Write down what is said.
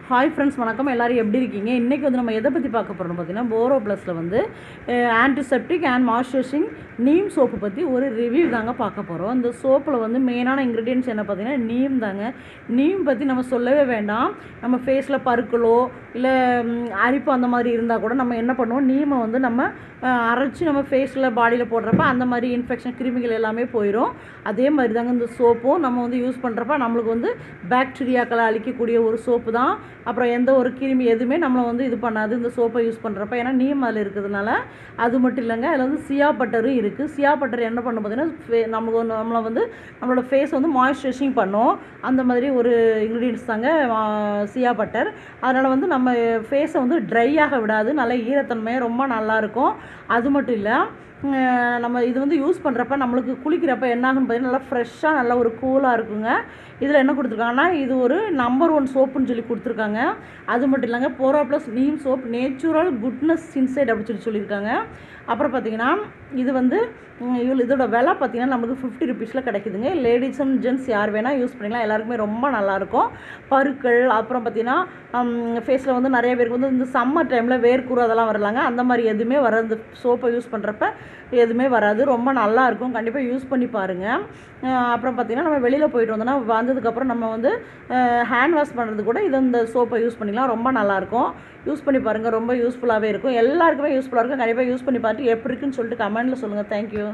Hi friends, வணக்கம். எல்லோரும் எப்படி இருக்கீங்க? இன்றைக்கி வந்து நம்ம எதை பற்றி பார்க்க போகிறோம்னு பார்த்தீங்கன்னா, போரோ ப்ளஸில் வந்து antiseptic and moisturising neem soap பற்றி ஒரு ரிவ்யூ தாங்க பார்க்க போகிறோம். இந்த சோப்பில் வந்து மெயினான இன்க்ரீடியன்ட்ஸ் என்ன பார்த்தீங்கன்னா நீம் தாங்க. நீம் பற்றி நம்ம சொல்லவே வேண்டாம். நம்ம ஃபேஸில் பருக்களோ இல்லை அரிப்பு அந்த மாதிரி இருந்தால் கூட நம்ம என்ன பண்ணுவோம், நீமை வந்து நம்ம அரைச்சி நம்ம ஃபேஸில் பாடியில் போடுறப்ப அந்த மாதிரி இன்ஃபெக்ஷன் கிருமிகள் எல்லாமே போயிடும். அதே மாதிரி தாங்க இந்த சோப்பும் நம்ம வந்து யூஸ் பண்ணுறப்ப நம்மளுக்கு வந்து பாக்டீரியாக்களை அழிக்கக்கூடிய ஒரு சோப்பு தான். அப்புறம் எந்த ஒரு கிருமி எதுவுமே நம்மளை வந்து இது பண்ணாது இந்த சோப்பை யூஸ் பண்ணுறப்ப. ஏன்னா நீம் அதில் இருக்கிறதுனால. அது மட்டும் இல்லைங்க, அதில் வந்து சியா பட்டரும் இருக்குது. சியா பட்டர் என்ன பண்ணும் பார்த்தீங்கன்னா, நம்மளை வந்து நம்மளோட ஃபேஸ் வந்து மாய்ஸ்சரைசிங் பண்ணும். அந்த மாதிரி ஒரு இன்க்ரீடியன்ஸ் தாங்க சியா பட்டர். அதனால் வந்து நம்ம ஃபேஸை வந்து ட்ரை ஆக விடாது, நல்ல ஈரத்தன்மையாக ரொம்ப நல்லாயிருக்கும். அது மட்டும் இல்லை, நம்ம இது வந்து யூஸ் பண்ணுறப்ப நம்மளுக்கு குளிக்கிறப்ப என்ன ஆகுன்னு பார்த்தீங்கன்னா நல்லா ஃப்ரெஷ்ஷாக நல்லா ஒரு கூலாக இருக்குங்க. இதில் என்ன கொடுத்துருக்காங்கன்னா, இது ஒரு நம்பர் 1 சோப்புன்னு சொல்லி கொடுத்துருக்காங்க. அது மட்டும் இல்லைங்க, Boro Plus neem soap natural goodness inside அப்படின்னு சொல்லியிருக்காங்க. அப்புறம் பார்த்திங்கன்னா இது வந்து இதோட விலை பார்த்திங்கன்னா நமக்கு 50 ருபீஸில் கிடைக்குதுங்க. லேடிஸ் அண்ட் ஜென்ட்ஸ் யார் வேணால் யூஸ் பண்ணிக்கலாம். எல்லாருக்குமே ரொம்ப நல்லாயிருக்கும். பருக்கள் அப்புறம் பார்த்திங்கன்னா ஃபேஸில் வந்து நிறைய பேருக்கு வந்து இந்த சம்மர் டைமில் வேர்க்கூறு அதெல்லாம் வரலாங்க. அந்த மாதிரி எதுவுமே வராது. சோப்பை யூஸ் பண்ணுறப்ப எதுவுமே வராது. ரொம்ப நல்லாயிருக்கும். கண்டிப்பாக யூஸ் பண்ணி பாருங்கள். அப்புறம் பார்த்திங்கன்னா நம்ம வெளியில் போயிட்டு வந்தோன்னா வந்ததுக்கப்புறம் நம்ம வந்து ஹேண்ட் வாஷ் பண்ணுறது கூட இந்த சோப்பை யூஸ் பண்ணிக்கலாம். ரொம்ப நல்லாயிருக்கும். யூஸ் பண்ணி பாருங்கள். ரொம்ப யூஸ்ஃபுல்லாகவே இருக்கும். எல்லாருக்குமே யூஸ்ஃபுல்லாக இருக்கும். கண்டிப்பாக யூஸ் பண்ணி பார்த்துட்டு எப்படி இருக்குன்னு சொல்லிட்டு கமெண்ட்டில் சொல்லுங்கள். தேங்க்யூ.